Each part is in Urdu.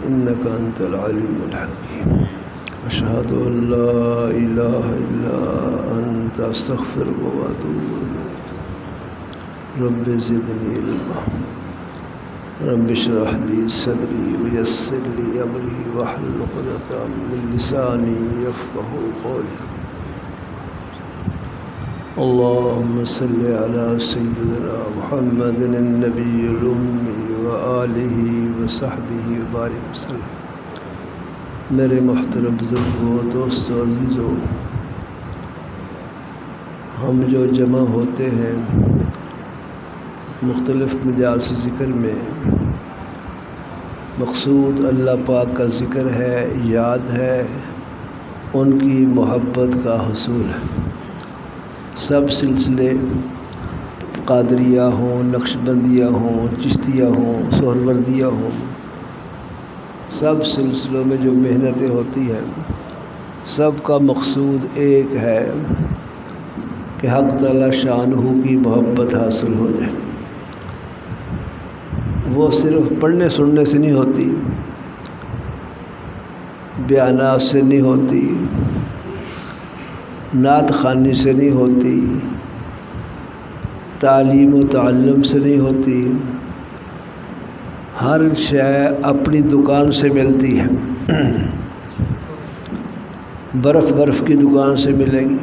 إنك أنت العليم الحكيم. أشهد أن لا إله إلا أنت أستغفرك وأتوب إليك. رب زدني علما. رب اشرح لي صدري ويسر لي أمري واحلل عقدة من لساني يفقهوا قولي. اللهم صل على سيدنا محمد النبي الأمي وآلہ وصحبہ وبارک وسلم. میرے محترم بزرگوں، دوستوں، عزیزوں، ہم جو جمع ہوتے ہیں مختلف مجالس ذکر میں، مقصود اللہ پاک کا ذکر ہے، یاد ہے، ان کی محبت کا حصول ہے. سب سلسلے قادریہ ہوں، نقشبندیہ ہوں، چشتیہ ہوں، سہروردیہ ہوں، سب سلسلوں میں جو محنتیں ہوتی ہیں، سب کا مقصود ایک ہے کہ حق تعالی شانہ کی محبت حاصل ہو جائے. وہ صرف پڑھنے سننے سے نہیں ہوتی، بیانات سے نہیں ہوتی، نعت خوانی سے نہیں ہوتی، تعلیم و تعلم سے نہیں ہوتی. ہر شے اپنی دکان سے ملتی ہے. برف کی دکان سے ملے گی،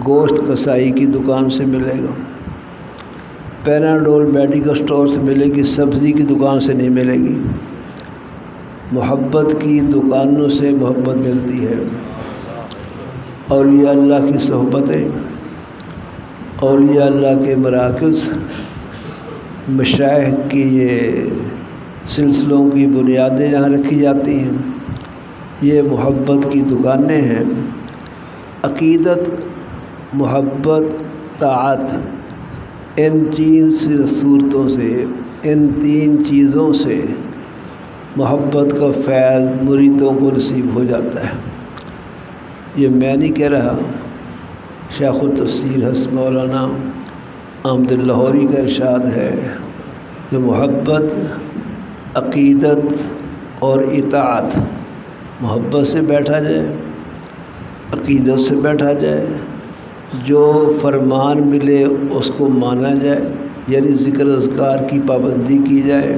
گوشت کسائی کی دکان سے ملے گا، پیناڈول میڈیکل سٹور سے ملے گی، سبزی کی دکان سے نہیں ملے گی. محبت کی دکانوں سے محبت ملتی ہے. اولیاء اللہ کی صحبتیں، اولیاء اللہ کے مراکز، مشائخ کی یہ سلسلوں کی بنیادیں جہاں رکھی جاتی ہیں، یہ محبت کی دکانیں ہیں. عقیدت، محبت، طاعت، ان تین صورتوں سے، ان تین چیزوں سے محبت کا فیض مریدوں کو نصیب ہو جاتا ہے. یہ میں نہیں کہہ رہا، شیخ التفسیر حضرت مولانا احمد لاہوری کا ارشاد ہے کہ محبت، عقیدت اور اطاعت، محبت سے بیٹھا جائے، عقیدت سے بیٹھا جائے، جو فرمان ملے اس کو مانا جائے، یعنی ذکر اذکار کی پابندی کی جائے.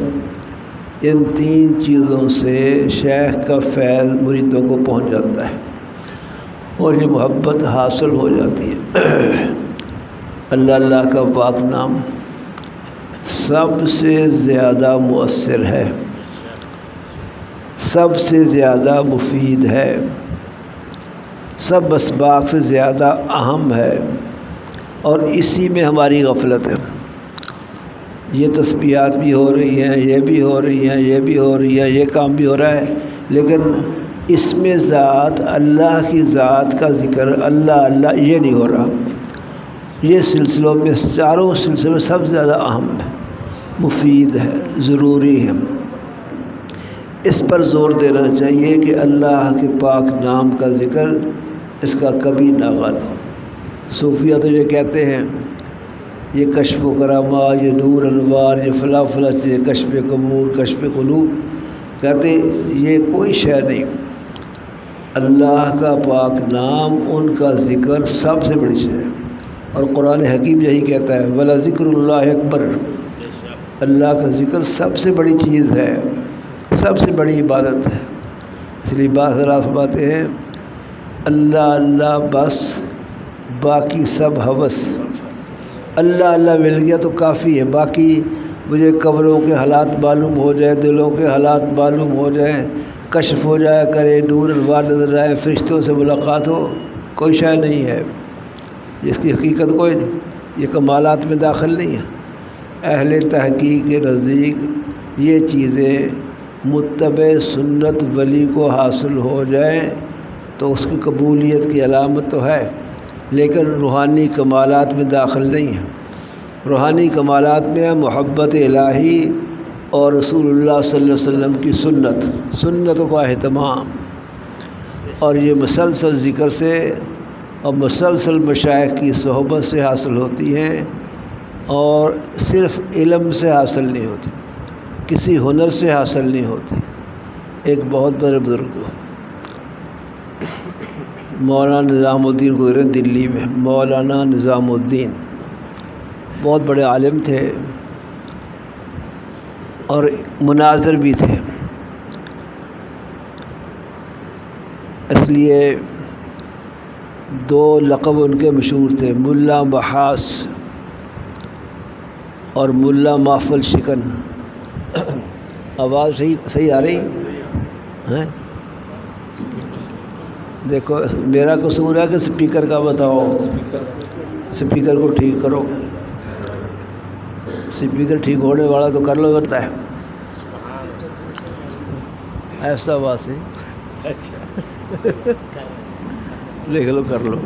ان تین چیزوں سے شیخ کا فیض مریدوں کو پہنچ جاتا ہے اور یہ محبت حاصل ہو جاتی ہے. اللہ کا پاک نام سب سے زیادہ مؤثر ہے، سب سے زیادہ مفید ہے، سب اسباق سے زیادہ اہم ہے، اور اسی میں ہماری غفلت ہے. یہ تسبیحات بھی ہو رہی ہیں، یہ بھی ہو رہی ہیں، یہ بھی ہو رہی ہے، یہ کام بھی ہو رہا ہے، لیکن اس میں ذات، اللہ کی ذات کا ذکر، اللہ یہ نہیں ہو رہا. یہ سلسلوں میں، چاروں سلسلوں میں سب سے زیادہ اہم ہے، مفید ہے، ضروری ہے. اس پر زور دینا چاہیے کہ اللہ کے پاک نام کا ذکر اس کا کبھی نہ غائب ہو. صوفیہ تو یہ کہتے ہیں یہ کشف و کرامات، یہ نور انوار، یہ فلاں چیز، کشف قبور، کشف قلوب، کہتے یہ کوئی شے نہیں. اللہ کا پاک نام، ان کا ذکر سب سے بڑی چیز ہے. اور قرآن حکیم یہی کہتا ہے وَلَذِكْرُ اللَّهِ اکبر. اللہ کا ذکر سب سے بڑی چیز ہے، سب سے بڑی عبادت ہے. اس لیے بعض حضرات فرماتے ہیں اللہ بس، باقی سب ہوس. اللہ مل گیا تو کافی ہے، باقی مجھے قبروں کے حالات معلوم ہو جائے، دلوں کے حالات معلوم ہو جائیں، کشف ہو جایا کرے، نور انوار نظر آئے، فرشتوں سے ملاقات ہو، کوئی شے نہیں ہے. اس کی حقیقت کوئی نہیں، یہ کمالات میں داخل نہیں ہے. اہل تحقیق کے نزدیک یہ چیزیں متبع سنت ولی کو حاصل ہو جائیں تو اس کی قبولیت کی علامت تو ہے، لیکن روحانی کمالات میں داخل نہیں ہے. روحانی کمالات میں محبت الہی اور رسول اللہ صلی اللہ علیہ وسلم کی سنتوں کا اہتمام، اور یہ مسلسل ذکر سے اور مسلسل مشائخ کی صحبت سے حاصل ہوتی ہیں، اور صرف علم سے حاصل نہیں ہوتی. کسی ہنر سے حاصل نہیں ہوتی۔ ایک بہت بڑے بزرگ مولانا نظام الدین گزرے دلی میں، مولانا نظام الدین بہت بڑے عالم تھے اور مناظر بھی تھے، اس لیے دو لقب ان کے مشہور تھے، ملا محاس اور ملا محفل شکن۔ آواز صحیح آ رہی ہے؟ دیکھو میرا قصور ہے کہ سپیکر کا بتاؤ، سپیکر کو ٹھیک کرو، سپیکر ٹھیک ہونے والا تو کر لو کرتا ہے ایسا بات ہے، لکھ لو کر لو،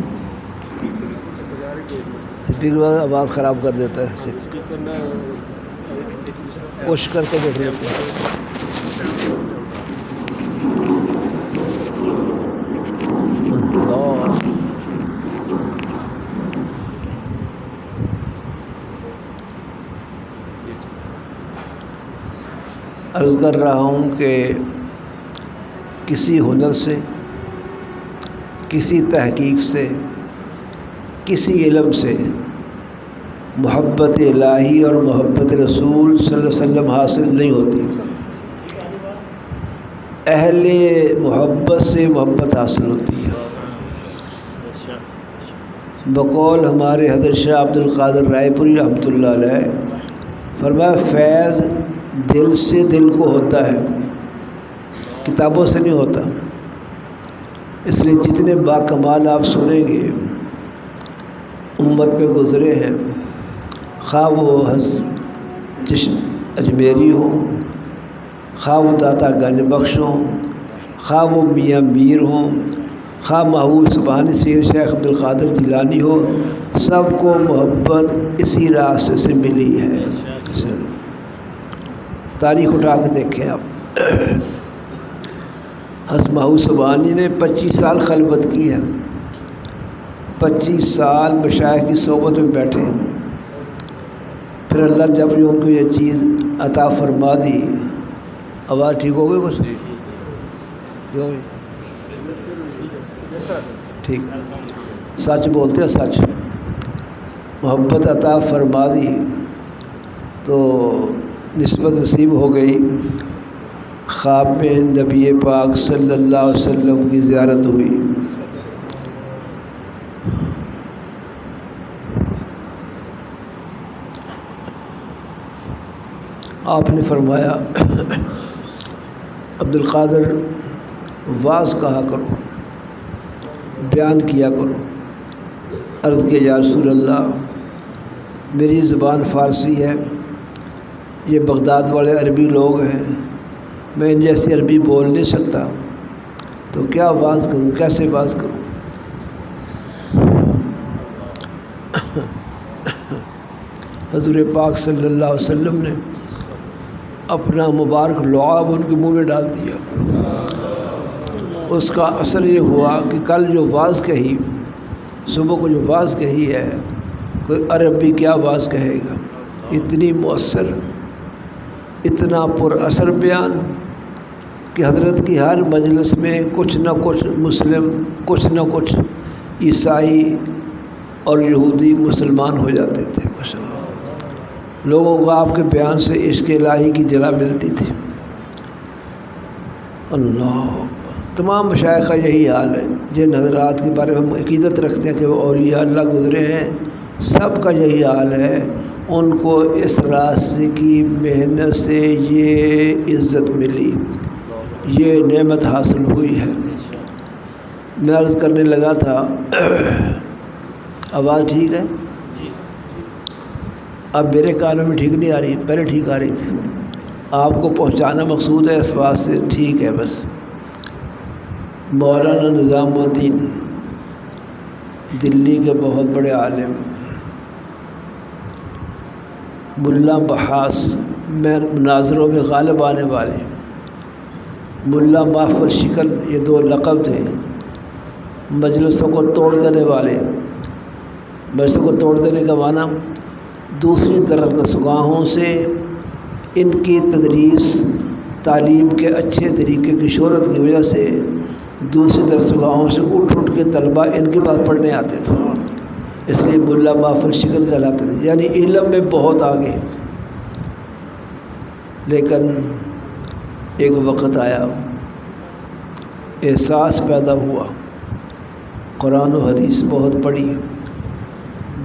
سپیکر آواز خراب کر دیتا ہے، کوشش کر کے دیکھ لیتے ہیں۔ عرض کر رہا ہوں کہ کسی ہنر سے، کسی تحقیق سے، کسی علم سے محبت الہی اور محبت رسول صلی اللہ علیہ وسلم حاصل نہیں ہوتی، اہل محبت سے محبت حاصل ہوتی ہے۔ بقول ہمارے حضرت شاہ عبد القادر رائے پوری رحمۃ اللہ علیہ فرمایا فیض دل سے دل کو ہوتا ہے، کتابوں سے نہیں ہوتا، اس لیے جتنے باکمال آپ سنیں گے امت میں گزرے ہیں، خواہ وہ چشم اجمیری ہو، خواہ وہ داتا گنج بخش ہوں، خواہ وہ میاں میر ہوں، خواہ محبوب سبحانی سیر شیخ عبد القادر جیلانی ہو، سب کو محبت اسی راستے سے ملی ہے۔ تاریخ اٹھا کے دیکھیں آپ، حضرت محبوب سبحانی نے 25 سال خلوت کی ہے، 25 سال مشائخ کی صحبت میں بیٹھے، پھر اللہ جب ان کو یہ چیز عطا فرما دی، آواز ٹھیک ہو گئی کچھ ٹھیک، سچ بولتے ہیں، سچ، محبت عطا فرما دی تو نسبت نصیب ہو گئی، خواب میں نبی پاک صلی اللہ علیہ وسلم کی زیارت ہوئی، آپ نے فرمایا عبد القادر واز کہا کرو، بیان کیا کرو۔ عرض کیا یا رسول اللہ میری زبان فارسی ہے، یہ بغداد والے عربی لوگ ہیں، میں ان جیسی عربی بول نہیں سکتا، تو کیا واز کروں، کیسے واز کروں؟ حضور پاک صلی اللہ علیہ وسلم نے اپنا مبارک لعاب ان کے منہ میں ڈال دیا، اس کا اثر یہ ہوا کہ کل جو واز کہی، صبح کو جو واز کہی ہے، کوئی عربی کیا واز کہے گا، اتنی مؤثر، اتنا پر اثر بیان کہ حضرت کی ہر مجلس میں کچھ نہ کچھ مسلم، کچھ نہ کچھ عیسائی اور یہودی مسلمان ہو جاتے تھے، ماشاءاللہ لوگوں کو آپ کے بیان سے عشق الہی کی جلا ملتی تھی۔ اللہ تمام مشائخ کا یہی حال ہے، جن حضرات کے بارے میں ہم عقیدت رکھتے ہیں کہ وہ اولیاء اللہ گزرے ہیں، سب کا یہی حال ہے، ان کو اس راستے کی محنت سے یہ عزت ملی، یہ نعمت حاصل ہوئی ہے۔ میں عرض کرنے لگا تھا، آواز ٹھیک ہے؟ اب میرے کانوں میں ٹھیک نہیں آ رہی، پہلے ٹھیک آ رہی تھی، آپ کو پہنچانا مقصود ہے، اس بات سے ٹھیک ہے بس۔ مولانا نظام الدین دلی کے بہت بڑے عالم، ملا محاس میں مناظروں میں غالب آنے والے، ملا محفل شکن، یہ دو لقب تھے، مجلسوں کو توڑ دینے والے، مجلسوں کو توڑ دینے کا معنی دوسری طرف رسگاہوں سے ان کی تدریس تعلیم کے اچھے طریقے کی شہرت کی وجہ سے دوسری درسگاہوں سے اٹھ کے طلباء ان کے پاس پڑھنے آتے تھے، اس لیے ملا مافل شکل کہلاتے تھے، یعنی علم میں بہت آگے۔ لیکن ایک وقت آیا، احساس پیدا ہوا، قرآن و حدیث بہت پڑھی،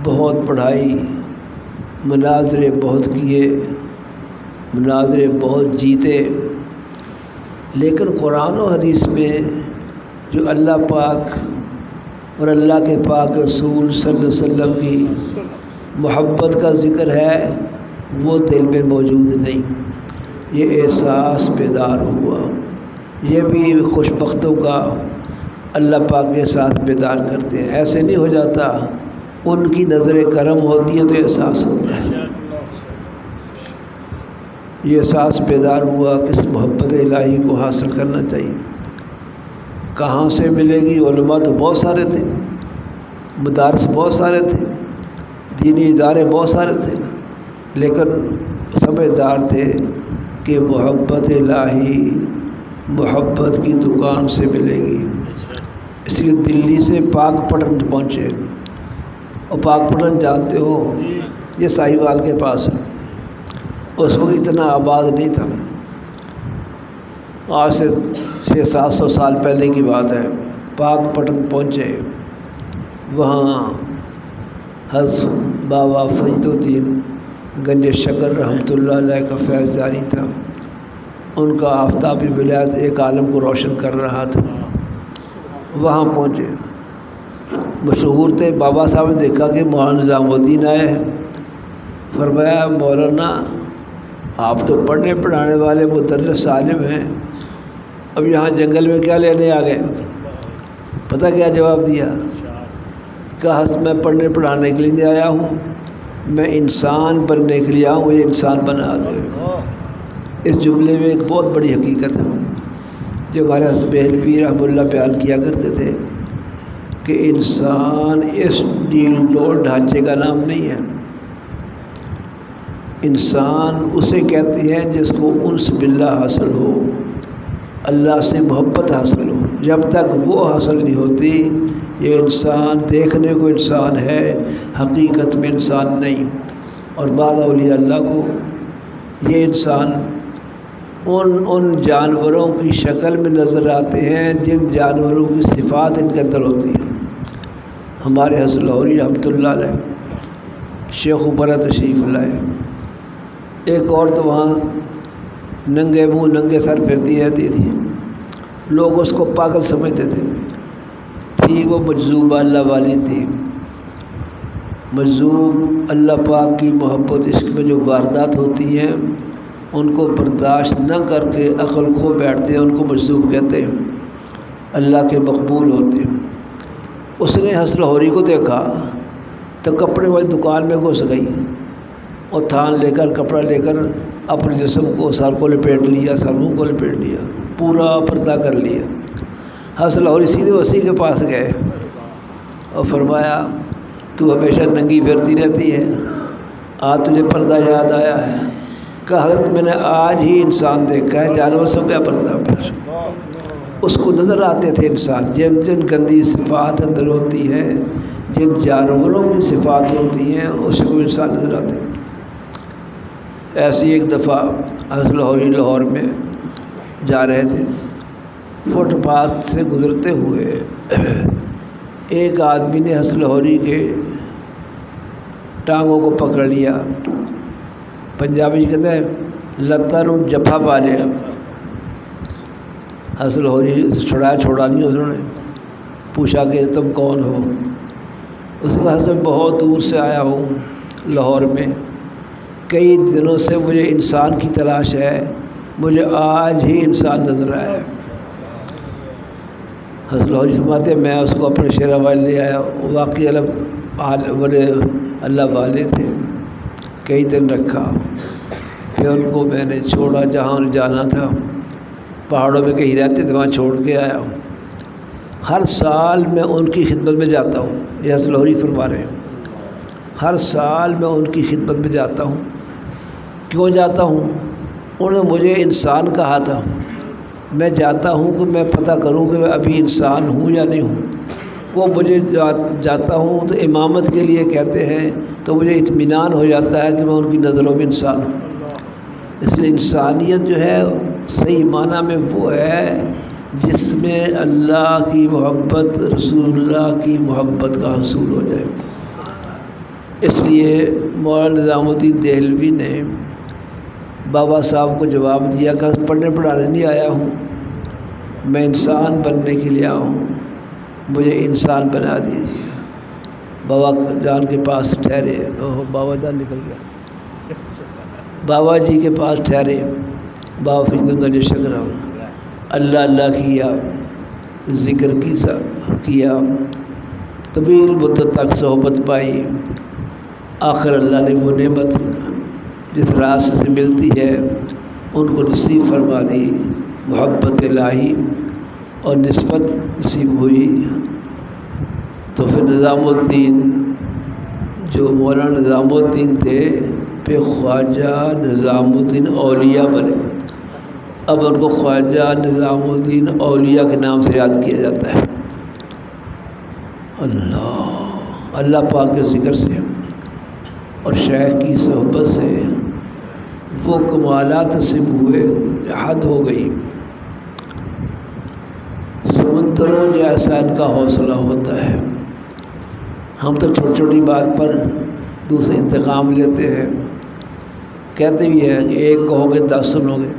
بہت پڑھائی، مناظرے بہت کیے، مناظرے بہت جیتے، لیکن قرآن و حدیث میں جو اللہ پاک اور اللہ کے پاک رسول صلی اللہ علیہ وسلم کی محبت کا ذکر ہے وہ دل میں موجود نہیں۔ یہ احساس بیدار ہوا۔ یہ بھی خوش بختوں کا اللہ پاک کے ساتھ بیدار کرتے ہیں، ایسے نہیں ہو جاتا، ان کی نظر کرم ہوتی ہے تو احساس ہوتا ہے۔ یہ احساس بیدار ہوا کہ اس محبت الہی کو حاصل کرنا چاہیے۔ کہاں سے ملے گی؟ علماء تو بہت سارے تھے، مدارس بہت سارے تھے، دینی ادارے بہت سارے تھے، لیکن سمجھدار تھے کہ محبت الہی محبت کی دکان سے ملے گی۔ اس لیے دلی سے پاک پٹن پہنچے، اور پاک پٹن جانتے ہو یہ ساہیوال کے پاس ہے، اس وقت اتنا آباد نہیں تھا، آج سے 600-700 سال پہلے کی بات ہے۔ پاک پٹن پہنچے، وہاں حضرت بابا فرید الدین گنج شکر رحمۃ اللہ علیہ کا فیض جاری تھا، ان کا آفتابی ولایت ایک عالم کو روشن کر رہا تھا۔ وہاں پہنچے، مشہور تھے، بابا صاحب نے دیکھا کہ مولانا نظام الدین آئے ہیں، فرمایا مولانا آپ تو پڑھنے پڑھانے والے مدرس عالم ہیں، اب یہاں جنگل میں کیا لینے آ گئے؟ پتہ کیا جواب دیا؟ کہا میں پڑھنے پڑھانے کے لیے نہیں آیا ہوں، میں انسان بننے کے لیے آیا ہوں، یہ انسان بنا دے۔ اس جملے میں ایک بہت بڑی حقیقت ہے جو ہمارے حضرت بہلوی رحمہ اللہ بیان کیا کرتے تھے کہ انسان اس ڈیل ڈول ڈھانچے کا نام نہیں ہے۔ انسان اسے کہتے ہیں جس کو انس باللہ حاصل ہو، اللہ سے محبت حاصل ہو۔ جب تک وہ حاصل نہیں ہوتی یہ انسان دیکھنے کو انسان ہے، حقیقت میں انسان نہیں۔ اور بعض اولیاء اللہ کو یہ انسان ان جانوروں کی شکل میں نظر آتے ہیں جن جانوروں کی صفات ان کے اندر ہوتی ہیں۔ ہمارے حضرت لاہوری رحمۃ اللہ علیہ شیخ اوپرہ تشریف لائے، ایک عورت وہاں ننگے منہ ننگے سر پھرتی رہتی تھی، لوگ اس کو پاگل سمجھتے تھے، وہ مجذوبہ اللہ والی تھی، مجذوب اللہ پاک کی محبت عشق میں جو واردات ہوتی ہیں ان کو برداشت نہ کر کے عقل کھو بیٹھتے ہیں، ان کو مجذوب کہتے ہیں، اللہ کے مقبول ہوتے ہیں۔ اس نے حضرت لاہوری کو دیکھا تو کپڑے والی دکان میں گھس گئی اور تھان لے کر کپڑا لے کر اپنے جسم کو سر کو لپیٹ لیا، سر منہ کو لپیٹ لیا، پورا پردہ کر لیا۔ حضرت لاہوری سیدھے اسی کے پاس گئے اور فرمایا تو ہمیشہ ننگی پھرتی رہتی ہے، آج تجھے پردہ یاد آیا ہے؟ کہ حضرت میں نے آج ہی انسان دیکھا ہے، جانور سے کیا پردہ پھر؟ اس کو نظر آتے تھے انسان، جن جن گندی صفات اندر ہوتی ہیں، جن جانوروں کی صفات ہوتی ہیں اس کو انسان نظر آتے ہیں۔ ایسی ایک دفعہ حضرت لاہوری لاہور میں جا رہے تھے، فٹ پاتھ سے گزرتے ہوئے ایک آدمی نے حضرت لاہوری کے ٹانگوں کو پکڑ لیا، پنجابی کہتے ہیں لتاں نوں جفا پا لیا۔ حضرت لاہوری چھوڑا نہیں، انہوں نے پوچھا کہ تم کون ہو؟ اس نے حضرت بہت دور سے آیا ہوں، لاہور میں کئی دنوں سے مجھے انسان کی تلاش ہے، مجھے آج ہی انسان نظر آیا ہے۔ حضرت لاہوری فرماتے ہیں میں اس کو اپنے شیرہ والے لے آیا، واقعی بڑے اللہ والے تھے، کئی دن رکھا، پھر ان کو میں نے چھوڑا، جہاں جانا تھا پہاڑوں میں کہیں رہتے تھے وہاں چھوڑ کے آیا ہوں۔ ہر سال میں ان کی خدمت میں جاتا ہوں، یہ حضرت لاہوری فرما رہے ہیں، ہر سال میں ان کی خدمت میں جاتا ہوں۔ کیوں جاتا ہوں؟ انہوں نے مجھے انسان کہا تھا، میں جاتا ہوں کہ میں پتہ کروں کہ میں ابھی انسان ہوں یا نہیں ہوں۔ وہ مجھے جاتا ہوں تو امامت کے لیے کہتے ہیں تو مجھے اطمینان ہو جاتا ہے کہ میں ان کی نظروں میں انسان ہوں۔ اس لیے انسانیت جو ہے صحیح معنی میں وہ ہے جس میں اللہ کی محبت، رسول اللہ کی محبت کا حصول ہو جائے۔ اس لیے مولانا نظام الدین دہلوی نے بابا صاحب کو جواب دیا کہ پڑھنے پڑھانے نہیں آیا ہوں، میں انسان بننے کے لیے آیا ہوں، مجھے انسان بنا دیجیے۔ بابا جان کے پاس ٹھہرے، بابا جان نکل گیا، بابا جی کے پاس ٹھہرے، بابا فضل گنج شکر اللہ اللہ کیا، ذکر کیا، طویل مدت تک صحبت پائی۔ آخر اللہ نے وہ نعمت جس راز سے ملتی ہے ان کو نصیب فرما دی، محبت الہی اور نسبت نصیب ہوئی۔ تو پھر نظام الدین جو مولانا نظام الدین تھے پھر خواجہ نظام الدین اولیاء بنے۔ اب ان کو خواجہ نظام الدین اولیاء کے نام سے یاد کیا جاتا ہے۔ اللہ پاک کے ذکر سے اور شیخ کی صحبت سے وہ کمالات نصیب ہوئے، حد ہو گئی۔ سمندروں جیسا ان کا حوصلہ ہوتا ہے۔ ہم تو چھوٹی چھوٹی بات پر دوسرے انتقام لیتے ہیں، کہتے بھی ہیں کہ ایک کہو گے 10 سنو گے،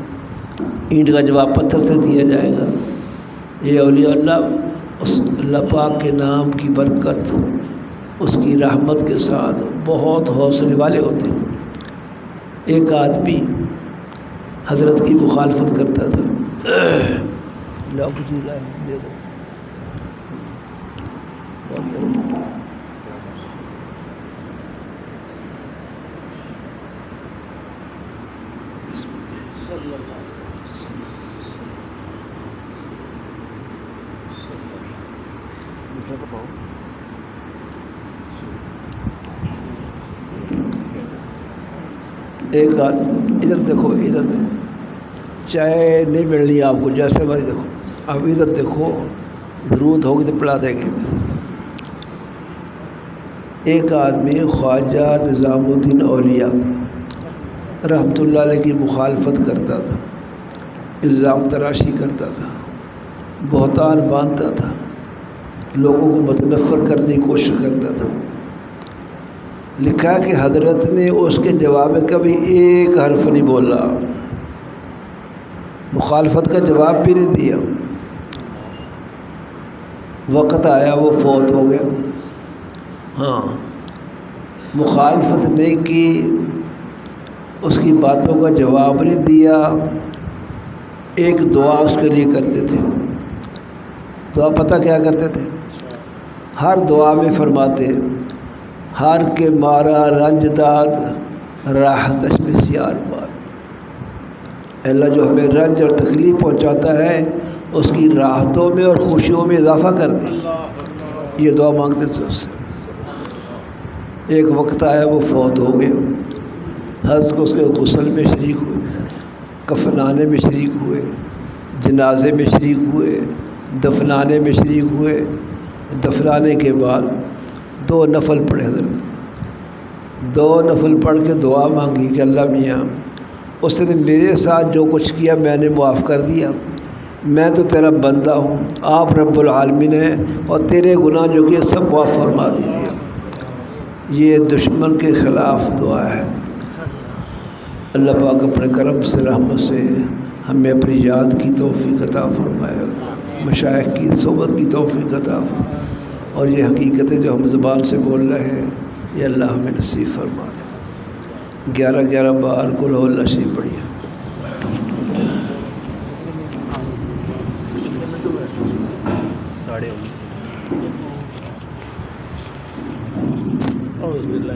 اینٹ کا جواب پتھر سے دیا جائے گا۔ یہ اولیاء اللہ اس اللہ پاک کے نام کی برکت، اس کی رحمت کے ساتھ بہت حوصلے والے ہوتے ہیں۔ ایک آدمی حضرت کی مخالفت کرتا تھا، ایک ادھر دیکھو، ادھر دیکھو، چائے نہیں ملنی آپ کو، جیسے بھائی دیکھو، آپ ادھر دیکھو، ضرورت ہوگی تو پلا دیں گے۔ ایک آدمی خواجہ نظام الدین اولیاء رحمۃ اللہ علیہ کی مخالفت کرتا تھا، الزام تراشی کرتا تھا، بہتان باندھتا تھا، لوگوں کو متنفر کرنے کی کوشش کرتا تھا۔ لکھا کہ حضرت نے اس کے جواب میں کبھی ایک حرف نہیں بولا، مخالفت کا جواب بھی نہیں دیا۔ وقت آیا وہ فوت ہو گیا۔ ہاں، مخالفت نہیں کی، اس کی باتوں کا جواب نہیں دیا، ایک دعا اس کے لیے کرتے تھے۔ دعا پتہ کیا کرتے تھے؟ ہر دعا میں فرماتے، ہر کے مارا رنج داد راحتش بسیار بار۔ اللہ جو ہمیں رنج اور تکلیف پہنچاتا ہے اس کی راحتوں میں اور خوشیوں میں اضافہ کر دے، یہ دعا مانگتے تھے اس سے۔ ایک وقت آیا وہ فوت ہو گیا۔ حضرت کو اس کے غسل میں شریک ہوئے، کفنانے میں شریک ہوئے، جنازے میں شریک ہوئے، دفنانے میں شریک ہوئے۔ دفنانے کے بعد 2 نفل پڑھے حضرت، 2 نفل پڑھ کے دعا مانگی کہ اللہ میاں اس نے میرے ساتھ جو کچھ کیا میں نے معاف کر دیا، میں تو تیرا بندہ ہوں، آپ رب العالمین ہیں، اور تیرے گناہ جو کیے سب معاف فرما دیجیے۔ یہ دشمن کے خلاف دعا ہے۔ اللہ پاک اپنے کرم سے، رحمت سے ہمیں اپنی یاد کی توفیق عطا فرمائے، مشائخ کی صحبت کی توفیق عطا فرمائے، اور یہ حقیقتیں جو ہم زبان سے بول رہے ہیں یہ اللہ ہمیں نصیب فرما دے۔ 11 بار قل هو اللہ شریف پڑھیے۔ اعوذ باللہ